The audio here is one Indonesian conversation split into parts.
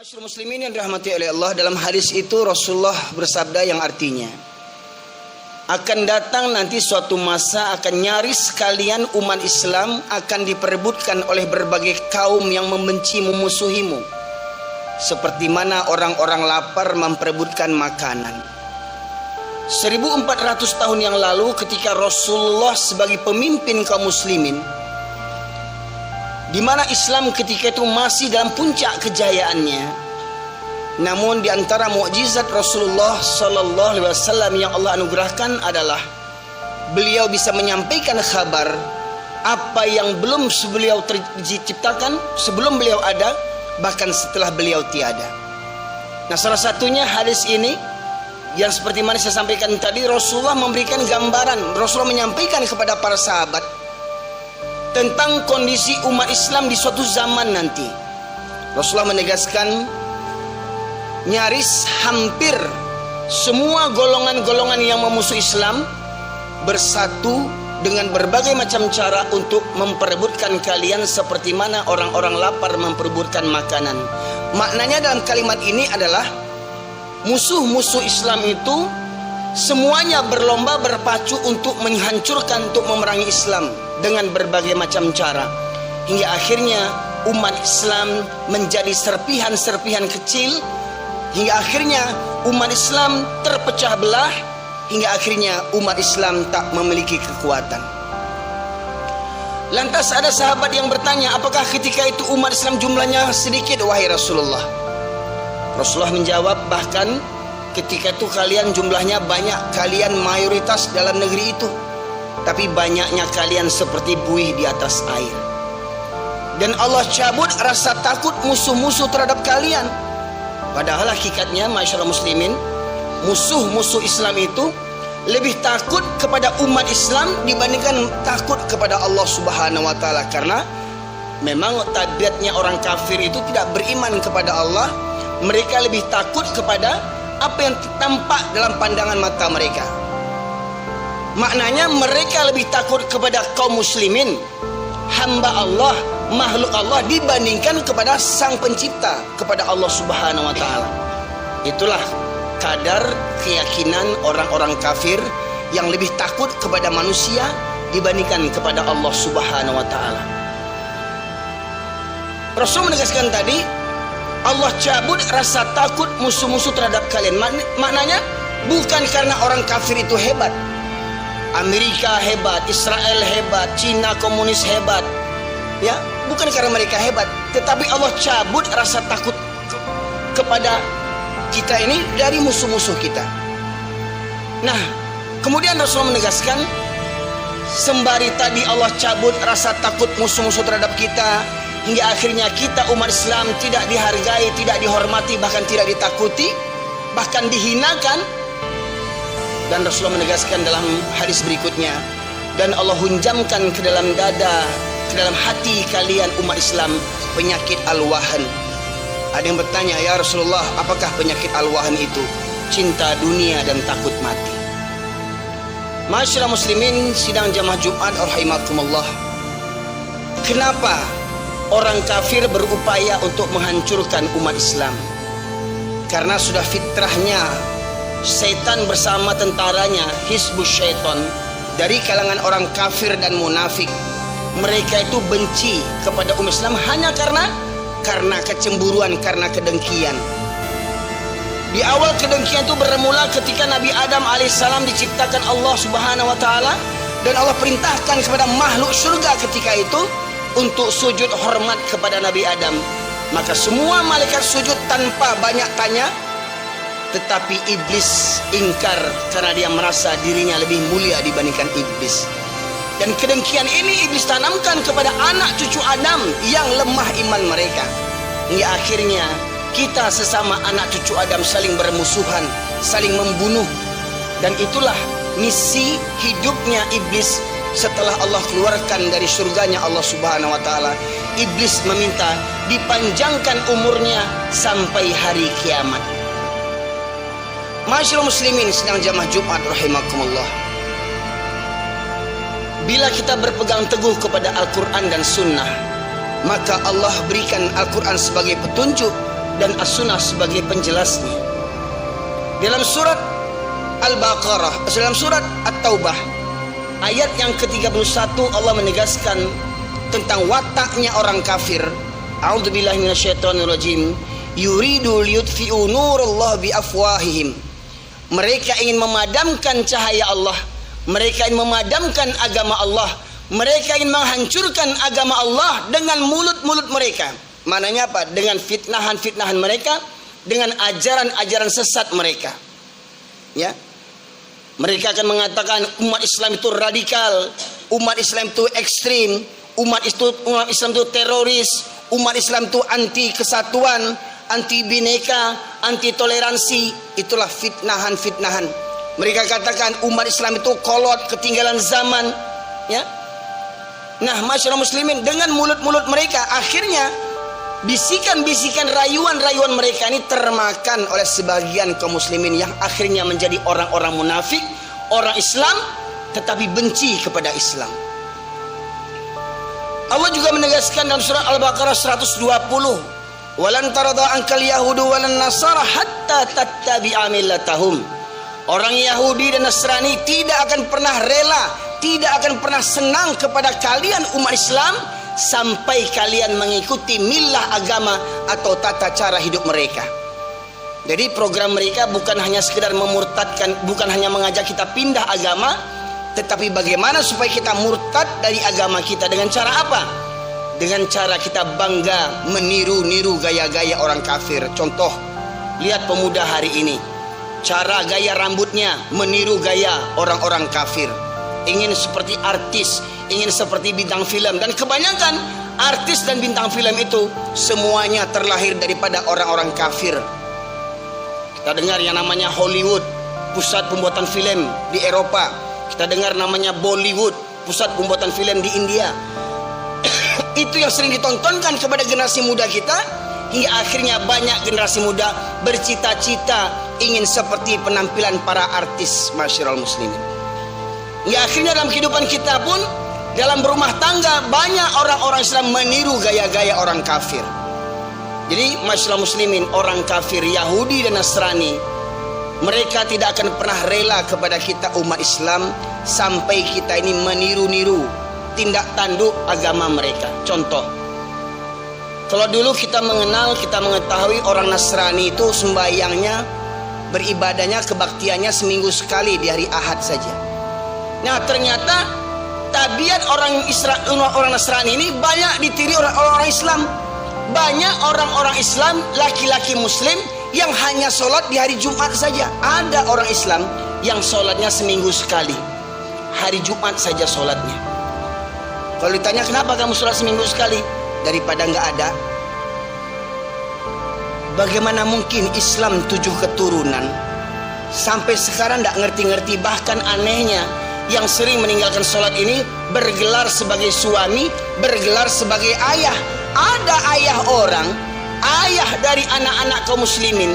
Masyaallah muslimin yang dirahmati oleh Allah, dalam hadis itu Rasulullah bersabda yang artinya, akan datang nanti suatu masa akan nyaris kalian umat Islam akan diperebutkan oleh berbagai kaum yang membenci memusuhimu, seperti mana orang-orang lapar memperebutkan makanan. 1400 tahun yang lalu ketika Rasulullah sebagai pemimpin kaum muslimin, di mana Islam ketika itu masih dalam puncak kejayaannya, namun di antara mukjizat Rasulullah sallallahu alaihi wasallam yang Allah anugerahkan adalah beliau bisa menyampaikan kabar apa yang belum beliau diciptakan, sebelum beliau ada, bahkan setelah beliau tiada. Nah, salah satunya hadis ini yang seperti mana saya sampaikan tadi, Rasulullah memberikan gambaran, Rasulullah menyampaikan kepada para sahabat tentang kondisi umat Islam di suatu zaman nanti. Rasulullah menegaskan nyaris hampir semua golongan-golongan yang memusuhi Islam bersatu dengan berbagai macam cara untuk memperebutkan kalian seperti mana orang-orang lapar memperebutkan makanan. Maknanya dalam kalimat ini adalah musuh-musuh Islam itu semuanya berlomba berpacu untuk menghancurkan, untuk memerangi Islam dengan berbagai macam cara, hingga akhirnya umat Islam menjadi serpihan-serpihan kecil, hingga akhirnya umat Islam terpecah belah, hingga akhirnya umat Islam tak memiliki kekuatan. Lantas ada sahabat yang bertanya, apakah ketika itu umat Islam jumlahnya sedikit wahai Rasulullah? Rasulullah menjawab, bahkan ketika itu kalian jumlahnya banyak, kalian mayoritas dalam negeri itu, tapi banyaknya kalian seperti buih di atas air. Dan Allah cabut rasa takut musuh-musuh terhadap kalian. Padahal hakikatnya masyaallah muslimin, musuh-musuh Islam itu lebih takut kepada umat Islam dibandingkan takut kepada Allah Subhanahu wa taala, karena memang tabiatnya orang kafir itu tidak beriman kepada Allah. Mereka lebih takut kepada apa yang tampak dalam pandangan mata mereka. Maknanya mereka lebih takut kepada kaum muslimin, hamba Allah, makhluk Allah, dibandingkan kepada sang pencipta, kepada Allah Subhanahu wa taala. Itulah kadar keyakinan orang-orang kafir yang lebih takut kepada manusia dibandingkan kepada Allah Subhanahu wa taala. Rasul menegaskan tadi, Allah cabut rasa takut musuh-musuh terhadap kalian. Maknanya bukan karena orang kafir itu hebat, Amerika hebat, Israel hebat, Cina komunis hebat, ya, bukan karena mereka hebat, tetapi Allah cabut rasa takut kepada kita ini dari musuh-musuh kita. Nah, kemudian Rasulullah menegaskan, sembari tadi Allah cabut rasa takut musuh-musuh terhadap kita, hingga akhirnya kita umat Islam tidak dihargai, tidak dihormati, bahkan tidak ditakuti, bahkan dihinakan. Dan Rasulullah menegaskan dalam hadis berikutnya, dan Allah hunjamkan ke dalam dada, ke dalam hati kalian umat Islam penyakit al-wahan. Ada yang bertanya, ya Rasulullah, apakah penyakit al-wahan itu? Cinta dunia dan takut mati. Masyaallah muslimin sidang jamaah Jumat rahimakumullah, kenapa orang kafir berupaya untuk menghancurkan umat Islam? Karena sudah fitrahnya setan bersama tentaranya, Hizbus Syaitan, dari kalangan orang kafir dan munafik. Mereka itu benci kepada umat Islam hanya karena kecemburuan, karena kedengkian. Di awal kedengkian itu bermula ketika Nabi Adam alaihissalam diciptakan Allah Subhanahu wa taala, dan Allah perintahkan kepada makhluk surga ketika itu untuk sujud hormat kepada Nabi Adam. Maka semua malaikat sujud tanpa banyak tanya, tetapi iblis ingkar karena dia merasa dirinya lebih mulia dibandingkan iblis. Dan kedengkian ini iblis tanamkan kepada anak cucu Adam yang lemah iman mereka, hingga akhirnya kita sesama anak cucu Adam saling bermusuhan, saling membunuh. Dan itulah misi hidupnya iblis. Setelah Allah keluarkan dari surganya Allah Subhanahu wa taala, iblis meminta dipanjangkan umurnya sampai hari kiamat. Masyaallah muslimin sedang jamaah Jumat rahimakumullah, bila kita berpegang teguh kepada Al-Quran dan Sunnah, maka Allah berikan Al-Quran sebagai petunjuk dan As-Sunnah sebagai penjelasnya. Dalam surat Al-Baqarah, dalam surat At-Taubah ayat yang ke-31 Allah menegaskan tentang wataknya orang kafir. A'udzubillahi minasyaitonirrajim. Yuridu liyutfi'u nurallah biafwahihim. Mereka ingin memadamkan cahaya Allah, mereka ingin memadamkan agama Allah, mereka ingin menghancurkan agama Allah dengan mulut-mulut mereka. Mananya apa? Dengan fitnahan-fitnahan mereka, dengan ajaran-ajaran sesat mereka. Ya. Mereka akan mengatakan umat Islam itu radikal, umat Islam itu ekstrim, umat Islam itu teroris, umat Islam itu anti kesatuan, anti bineka, anti toleransi. Itulah fitnahan-fitnahan. Mereka katakan umat Islam itu kolot, ketinggalan zaman, ya. Nah, masyarakat muslimin, dengan mulut-mulut mereka akhirnya bisikan-bisikan, rayuan-rayuan mereka ini termakan oleh sebagian kaum muslimin yang akhirnya menjadi orang-orang munafik, orang Islam tetapi benci kepada Islam. Allah juga menegaskan dalam surah Al-Baqarah 120, "Walan tarada ankal yahudu walan nasara hatta tattabi'a millatahum." Orang Yahudi dan Nasrani tidak akan pernah rela, tidak akan pernah senang kepada kalian umat Islam sampai kalian mengikuti milah agama atau tata cara hidup mereka. Jadi program mereka bukan hanya sekedar memurtadkan, bukan hanya mengajak kita pindah agama, tetapi bagaimana supaya kita murtad dari agama kita. Dengan cara apa? Dengan cara kita bangga meniru-niru gaya-gaya orang kafir. Contoh, lihat pemuda hari ini, cara gaya rambutnya meniru gaya orang-orang kafir. Ingin seperti artis, ingin seperti bintang film. Dan kebanyakan artis dan bintang film itu semuanya terlahir daripada orang-orang kafir. Kita dengar yang namanya Hollywood, pusat pembuatan film di Eropa. Kita dengar namanya Bollywood, pusat pembuatan film di India. Itu yang sering ditontonkan kepada generasi muda kita, hingga akhirnya banyak generasi muda bercita-cita ingin seperti penampilan para artis. Masyarul muslimin, ya, akhirnya dalam kehidupan kita pun, dalam berumah tangga, banyak orang-orang Islam meniru gaya-gaya orang kafir. Jadi masyaallah muslimin, orang kafir Yahudi dan Nasrani, mereka tidak akan pernah rela kepada kita umat Islam sampai kita ini meniru-niru tindak tanduk agama mereka. Contoh, kalau dulu kita mengenal, kita mengetahui orang Nasrani itu sembahyangnya, beribadahnya, kebaktiannya seminggu sekali di hari Ahad saja. Nah, ternyata tabiat orang Nasrani ini banyak ditiru oleh orang Islam. Banyak orang-orang Islam, laki-laki muslim yang hanya sholat di hari Jumat saja. Ada orang Islam yang sholatnya seminggu sekali, hari Jumat saja sholatnya. Kalau ditanya kenapa kamu sholat seminggu sekali, daripada nggak ada. Bagaimana mungkin Islam 7 keturunan sampai sekarang nggak ngerti-ngerti. Bahkan anehnya, yang sering meninggalkan sholat ini bergelar sebagai suami, bergelar sebagai ayah. Ada ayah orang, ayah dari anak-anak kaum muslimin,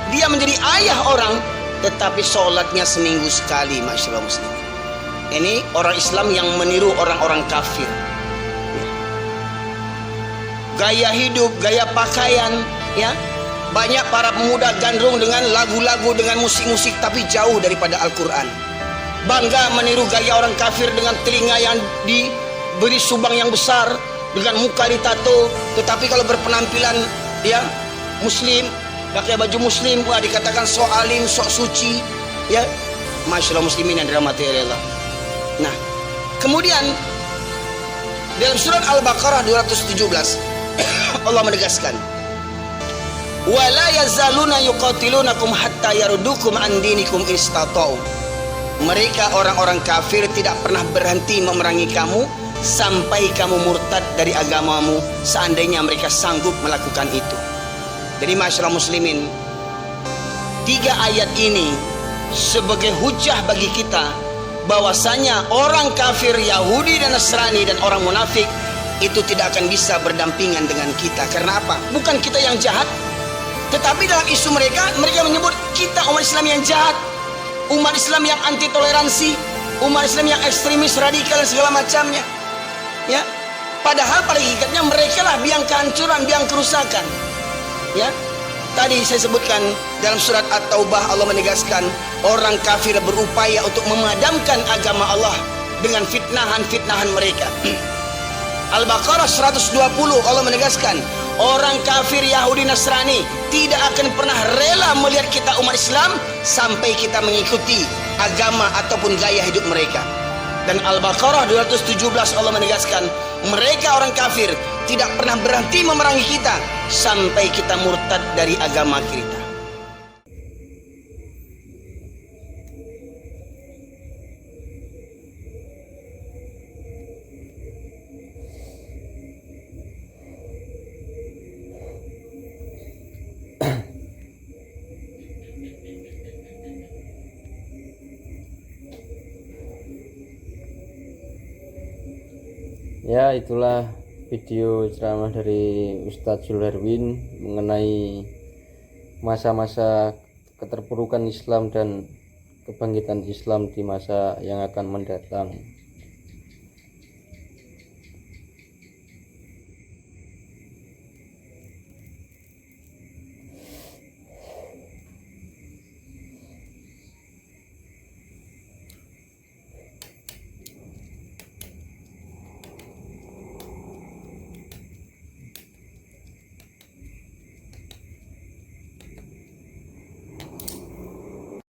dia menjadi ayah orang, tetapi sholatnya seminggu sekali. Masyaallah muslimin, ini orang Islam yang meniru orang-orang kafir. Gaya hidup, gaya pakaian, ya, banyak para pemuda gandrung dengan lagu-lagu, dengan musik-musik, tapi jauh daripada Al-Quran. Bangga meniru gaya orang kafir dengan telinga yang diberi subang yang besar, dengan muka ditato, tetapi kalau berpenampilan ya muslim, pakai baju muslim, wah dikatakan sok alim, sok suci, ya. Masyaallah muslimin yang dirahmati Allah. Nah, kemudian dalam surat Al-Baqarah 217 Allah menegaskan, wala yazaluna yuqatilunakum hatta yarudukum an dinikum istata'u. Mereka orang-orang kafir tidak pernah berhenti memerangi kamu sampai kamu murtad dari agamamu, seandainya mereka sanggup melakukan itu. Jadi masyaallah muslimin, 3 ayat ini sebagai hujah bagi kita bahwasanya orang kafir Yahudi dan Nasrani dan orang munafik itu tidak akan bisa berdampingan dengan kita. Karena apa? Bukan kita yang jahat, tetapi dalam isu mereka menyebut kita umat Islam yang jahat, umat Islam yang anti toleransi, umat Islam yang ekstremis, radikal dan segala macamnya. Ya, padahal pada hakikatnya mereka lah biang kehancuran, biang kerusakan. Ya, Tadi saya sebutkan dalam surat At-Taubah Allah menegaskan orang kafir berupaya untuk memadamkan agama Allah dengan fitnahan-fitnahan mereka. Al-Baqarah 120 Allah menegaskan orang kafir Yahudi Nasrani tidak akan pernah rela melihat kita umat Islam sampai kita mengikuti agama ataupun gaya hidup mereka. Dan Al-Baqarah 217 Allah menegaskan mereka orang kafir tidak pernah berhenti memerangi kita sampai kita murtad dari agama kita. Ya, itulah video ceramah dari Ustadz Zulherwin mengenai masa-masa keterpurukan Islam dan kebangkitan Islam di masa yang akan mendatang.